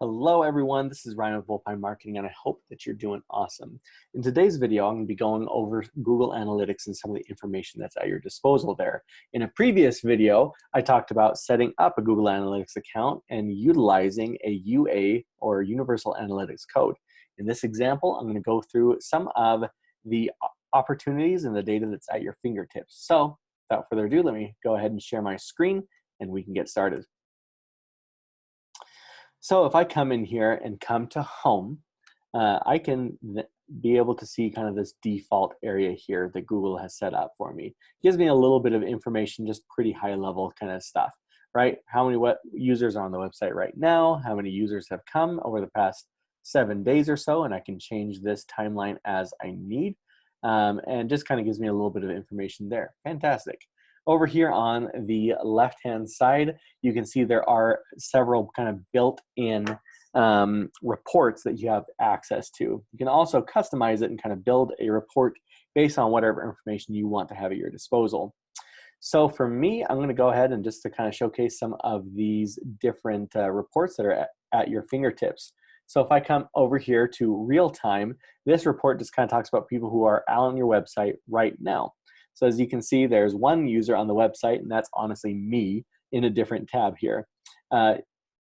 Hello everyone, this is Ryan with Volpine Marketing and I hope that you're doing awesome. In today's video, I'm going to be going over Google Analytics and some of the information that's at your disposal there. In a previous video, I talked about setting up a Google Analytics account and utilizing a UA or Universal Analytics code. In this example, I'm going to go through some of the opportunities and the data that's at your fingertips. So without further ado, let me go ahead and share my screen and we can get started. So if I come in here and come to home, I can be able to see kind of this default area here that Google has set up for me. It gives me a little bit of information, just pretty high level kind of stuff, right? What users are on the website right now, how many users have come over the past 7 days or so, and I can change this timeline as I need. And just kind of gives me a little bit of information there. Fantastic. Over here on the left-hand side, you can see there are several kind of built-in reports that you have access to. You can also customize it and kind of build a report based on whatever information you want to have at your disposal. So for me, I'm going to go ahead and just to kind of showcase some of these different reports that are at your fingertips. So if I come over here to real time, this report just kind of talks about people who are on your website right now. So as you can see, there's one user on the website, and that's honestly me in a different tab here.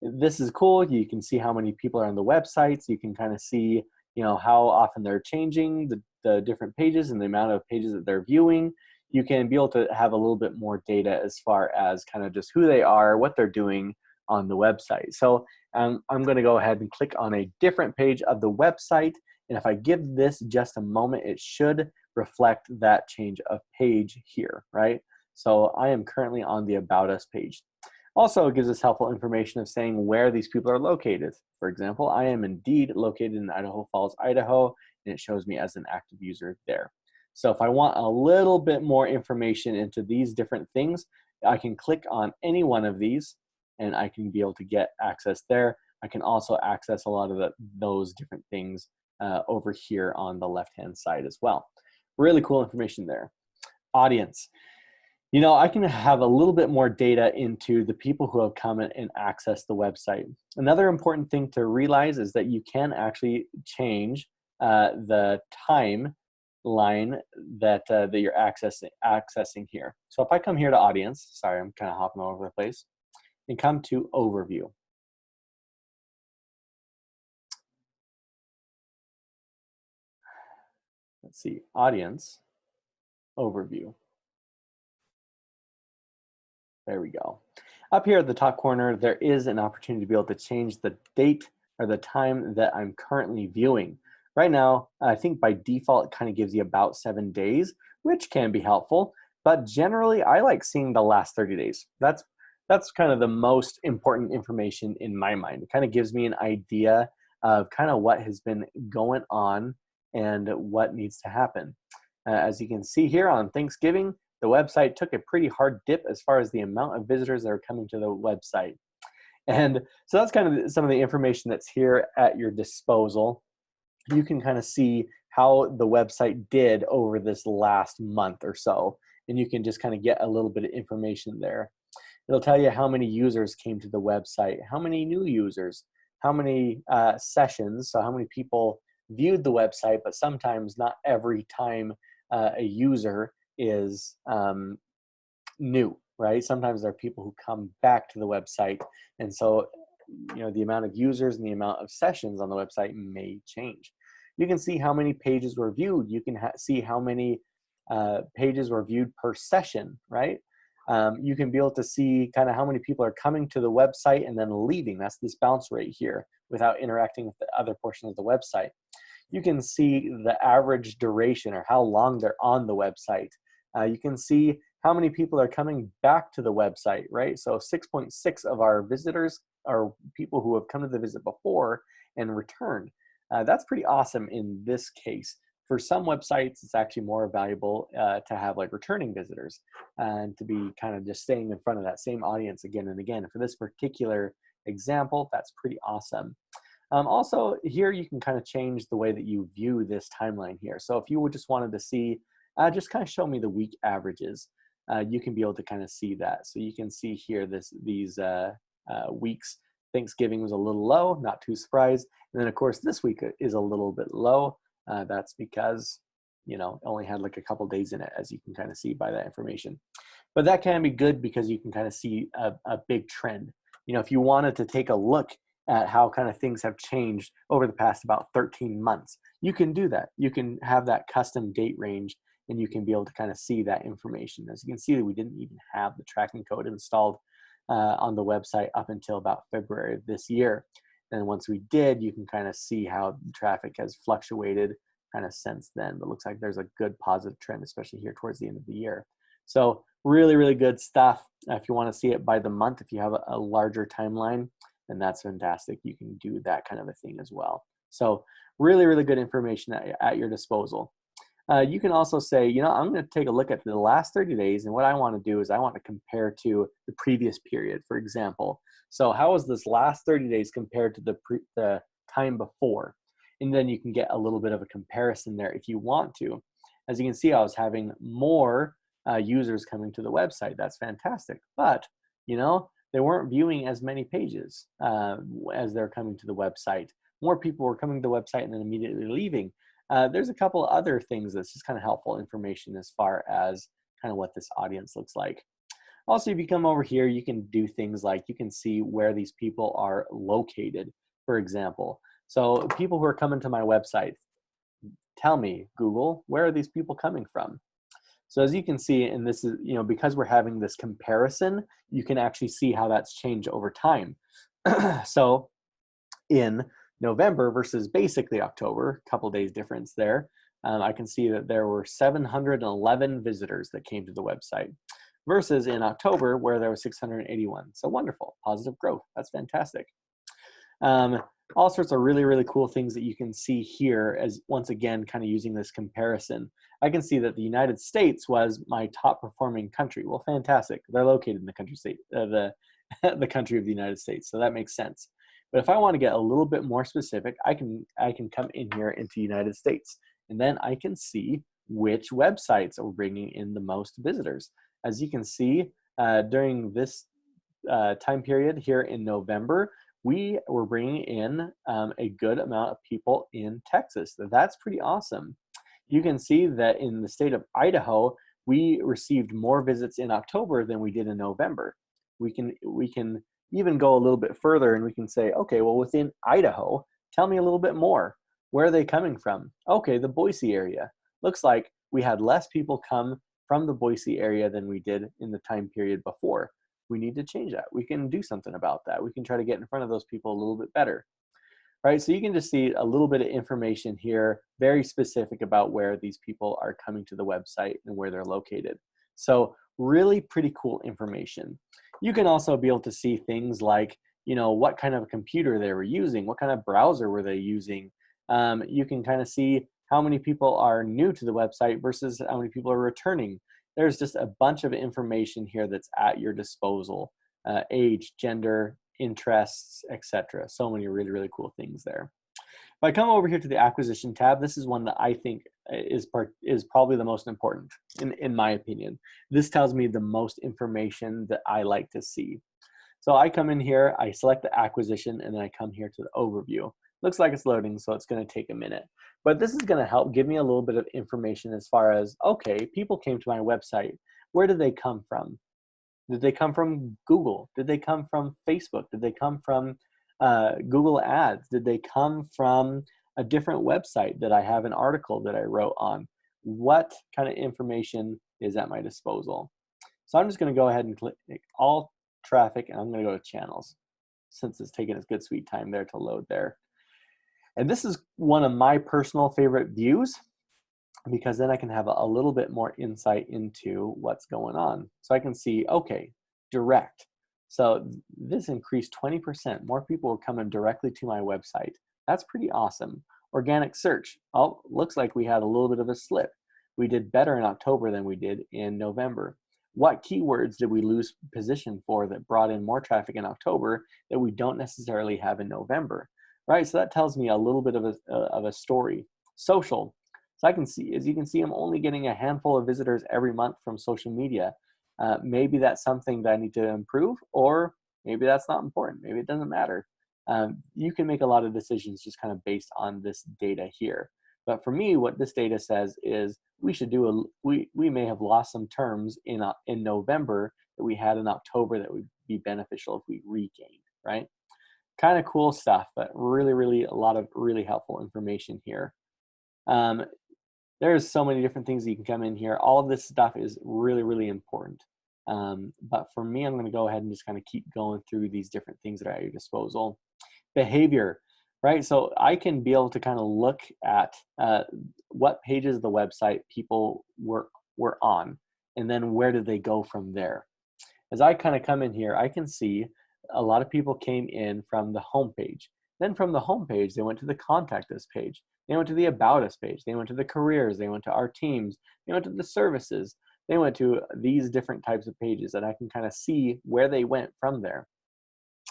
This is cool. You can see how many people are on the websites. You can kind of see, how often they're changing the different pages and the amount of pages that they're viewing. You can be able to have a little bit more data as far as kind of just who they are, what they're doing on the website. So I'm going to go ahead and click on a different page of the website. And if I give this just a moment, it should reflect that change of page here, right? So I am currently on the About Us page. Also, it gives us helpful information of saying where these people are located. For example, I am indeed located in Idaho Falls, Idaho, and it shows me as an active user there. So if I want a little bit more information into these different things, I can click on any one of these and I can be able to get access there. I can also access a lot of those different things over here on the left-hand side as well. Really cool information there. Audience. I can have a little bit more data into the people who have come and accessed the website. Another important thing to realize is that you can actually change the timeline that you're accessing here. So if I come here to audience, sorry, I'm kind of hopping all over the place, and come to overview. Let's see, audience, overview. There we go. Up here at the top corner, there is an opportunity to be able to change the date or the time that I'm currently viewing. Right now, I think by default, it kind of gives you about 7 days, which can be helpful. But generally, I like seeing the last 30 days. That's kind of the most important information in my mind. It kind of gives me an idea of kind of what has been going on and what needs to happen. As you can see here on Thanksgiving, the website took a pretty hard dip as far as the amount of visitors that are coming to the website. And so that's kind of some of the information that's here at your disposal. You can kind of see how the website did over this last month or so. And you can just kind of get a little bit of information there. It'll tell you how many users came to the website, how many new users, how many sessions, so how many people viewed the website, but sometimes not every time a user is new, right? Sometimes there are people who come back to the website, and so the amount of users and the amount of sessions on the website may change. You can see how many pages were viewed. You can see how many pages were viewed per session, right? You can be able to see kind of how many people are coming to the website and then leaving. That's this bounce rate here without interacting with the other portions of the website. You can see the average duration or how long they're on the website. You can see how many people are coming back to the website, right? So 6.6 of our visitors are people who have come to the visit before and returned. That's pretty awesome in this case. For some websites, it's actually more valuable to have like returning visitors and to be kind of just staying in front of that same audience again and again. For this particular example, that's pretty awesome. Also, here you can kind of change the way that you view this timeline here. So if you just wanted to see, just kind of show me the week averages, you can be able to kind of see that. So you can see here these weeks Thanksgiving was a little low, not too surprised. And then of course this week is a little bit low. That's because, you know, it only had like a couple days in it, as you can kind of see by that information. But that can be good because you can kind of see a big trend. You know, if you wanted to take a look at how kind of things have changed over the past about 13 months, you can do that. You can have that custom date range and you can be able to kind of see that information. As you can see, that we didn't even have the tracking code installed on the website up until about February of this year. And once we did, you can kind of see how traffic has fluctuated kind of since then. But it looks like there's a good positive trend, especially here towards the end of the year. So really, really good stuff. If you want to see it by the month, if you have a larger timeline, then that's fantastic. You can do that kind of a thing as well. So really, really good information at your disposal. You can also say, you know, I'm going to take a look at the last 30 days, and what I want to do is I want to compare to the previous period, for example. So how is this last 30 days compared to the time before? And then you can get a little bit of a comparison there if you want to. As you can see, I was having more users coming to the website. That's fantastic. But, you know, they weren't viewing as many pages as they're coming to the website. More people were coming to the website and then immediately leaving. There's a couple other things that's just kind of helpful information as far as kind of what this audience looks like. Also, if you come over here, you can do things like you can see where these people are located, for example. So people who are coming to my website, tell me, Google, where are these people coming from? So as you can see, and this is, you know, because we're having this comparison, you can actually see how that's changed over time. So in November versus basically October, a couple days difference there, I can see that there were 711 visitors that came to the website versus in October where there was 681. So wonderful, positive growth. That's fantastic. All sorts of really, really cool things that you can see here as, once again, kind of using this comparison. I can see that the United States was my top performing country. Well, fantastic. They're located in the country state, the country of the United States. So that makes sense. But if I want to get a little bit more specific, I can come in here into United States, and then I can see which websites are bringing in the most visitors. As you can see, during this time period here in November, we were bringing in a good amount of people in Texas. That's pretty awesome. You can see that in the state of Idaho, we received more visits in October than we did in November. We can even go a little bit further and we can say, okay, well, within Idaho, tell me a little bit more. Where are they coming from? Okay, the Boise area. Looks like we had less people come from the Boise area than we did in the time period before. We need to change that. We can do something about that. We can try to get in front of those people a little bit better. Right, so you can just see a little bit of information here, very specific about where these people are coming to the website and where they're located. So really pretty cool information. You can also be able to see things like, you know, what kind of a computer they were using, what kind of browser were they using. You can kind of see how many people are new to the website versus how many people are returning. There's just a bunch of information here that's at your disposal. Age, gender, interests, etc. So many really, really cool things there. If I come over here to the acquisition tab, this is one that I think is probably the most important in my opinion. This tells me the most information that I like to see. So I come in here, I select the acquisition, and then I come here to the overview. Looks like it's loading, so it's going to take a minute. But this is going to help give me a little bit of information as far as, okay, people came to my website. Where did they come from? Did they come from Google? Did they come from Facebook? Did they come from Google Ads? Did they come from a different website that I have an article that I wrote on? What kind of information is at my disposal? So I'm just going to go ahead and click all traffic, and I'm going to go to channels since it's taking its good sweet time there to load there. And this is one of my personal favorite views, because then I can have a little bit more insight into what's going on. So I can see, okay, direct. So this increased 20%. More people were coming directly to my website. That's pretty awesome. Organic search. Oh, looks like we had a little bit of a slip. We did better in October than we did in November. What keywords did we lose position for that brought in more traffic in October that we don't necessarily have in November? Right, so that tells me a little bit of a story. Social. So I can see, as you can see, I'm only getting a handful of visitors every month from social media. Maybe that's something that I need to improve, or Maybe that's not important. Maybe it doesn't matter. You can make a lot of decisions just kind of based on this data here. But for me, what this data says is we should do we may have lost some terms in November that we had in October that would be beneficial if we regained, right? Kind of cool stuff, but really, really a lot of really helpful information here. Um, there's so many different things that you can come in here. All of this stuff is really, really important. But for me, I'm going to go ahead and just kind of keep going through these different things that are at your disposal. Behavior, right? So I can be able to kind of look at what pages of the website people were on, and then where did they go from there. As I kind of come in here, I can see a lot of people came in from the home page. Then from the home page, they went to the contact us page. They went to the about us page. They went to the careers. They went to our teams. They went to the services. They went to these different types of pages, and I can kind of see where they went from there.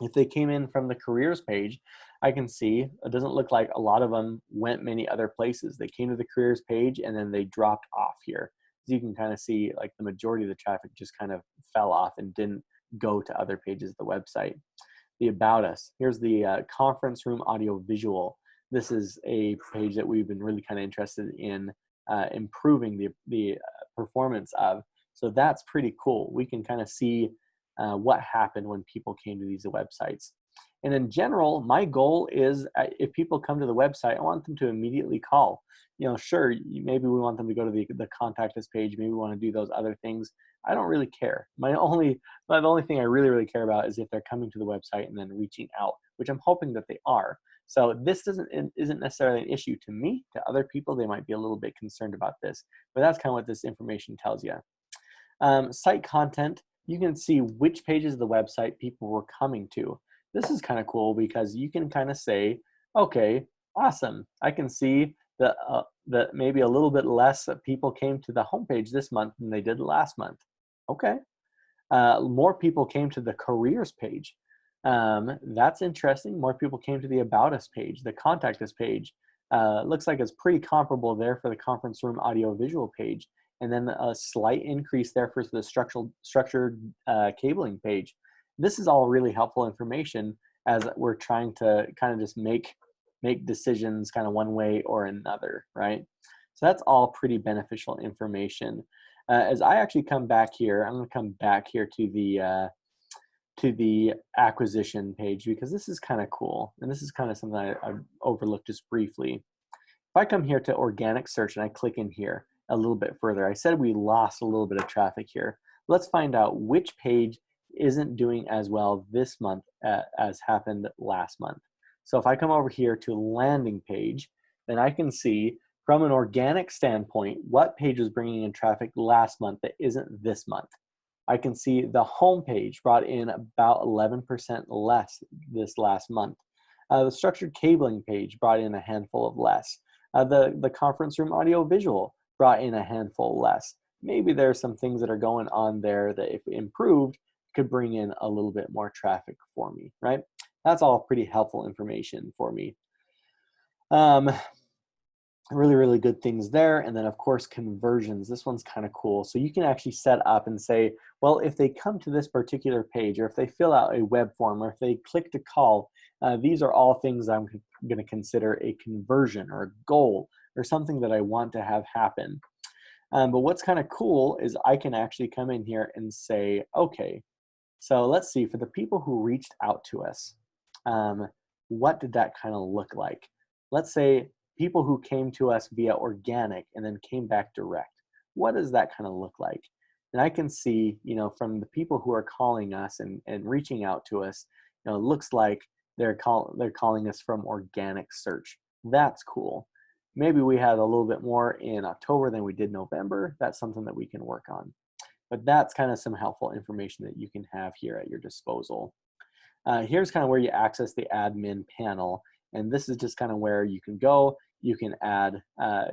If they came in from the careers page, I can see it doesn't look like a lot of them went many other places. They came to the careers page and then they dropped off here. As you can kind of see, like the majority of the traffic just kind of fell off and didn't go to other pages of the website. The about us, here's the conference room audio visual. This is a page that we've been really kind of interested in improving the performance of. So that's pretty cool. We can kind of see what happened when people came to these websites. And in general, my goal is if people come to the website, I want them to immediately call. You know, sure, maybe we want them to go to the contact us page. Maybe we want to do those other things. I don't really care. The only thing I really, really care about is if they're coming to the website and then reaching out, which I'm hoping that they are. So this isn't necessarily an issue to me. To other people, they might be a little bit concerned about this, but that's kind of what this information tells you. Site content, you can see which pages of the website people were coming to. This is kind of cool because you can kind of say, okay, awesome. I can see that maybe a little bit less people came to the homepage this month than they did last month. Okay. More people came to the careers page. That's interesting. More people came to the about us page, the contact us page. Looks like it's pretty comparable there for the conference room audio visual page. And then a slight increase there for the structured cabling page. This is all really helpful information as we're trying to kind of just make decisions kind of one way or another, right? So that's all pretty beneficial information. As I actually come back here, I'm going to come back here to the acquisition page because this is kind of cool. And this is kind of something I overlooked just briefly. If I come here to organic search and I click in here a little bit further, I said we lost a little bit of traffic here. Let's find out which page isn't doing as well this month as happened last month. So if I come over here to landing page, then I can see from an organic standpoint what page was bringing in traffic last month that isn't this month. I can see the home page brought in about 11% less this last month. The structured cabling page brought in a handful of less. The conference room audio visual brought in a handful less. Maybe there's some things that are going on there that if improved could bring in a little bit more traffic for me, right? That's all pretty helpful information for me. Really, really good things there. And then of course, conversions. This one's kind of cool. So you can actually set up and say, well, if they come to this particular page, or if they fill out a web form, or if they click to call, these are all things I'm going to consider a conversion or a goal or something that I want to have happen. But what's kind of cool is I can actually come in here and say, okay, so let's see, for the people who reached out to us, what did that kind of look like? Let's say people who came to us via organic and then came back direct. What does that kind of look like? And I can see, you know, from the people who are calling us and reaching out to us, you know, it looks like they're calling us from organic search. That's cool. Maybe we had a little bit more in October than we did November. That's something that we can work on. But that's kind of some helpful information that you can have here at your disposal. Here's kind of where you access the admin panel. And this is just kind of where you can go. You can add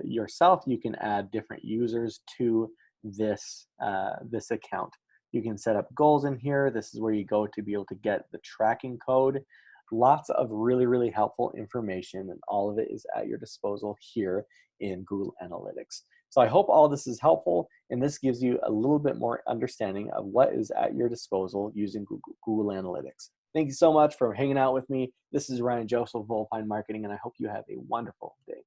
yourself. You can add different users to this, this account. You can set up goals in here. This is where you go to be able to get the tracking code. Lots of really, really helpful information, and all of it is at your disposal here in Google Analytics. So I hope all this is helpful, and this gives you a little bit more understanding of what is at your disposal using Google Analytics. Thank you so much for hanging out with me. This is Ryan Joseph of Volpine Marketing, and I hope you have a wonderful day.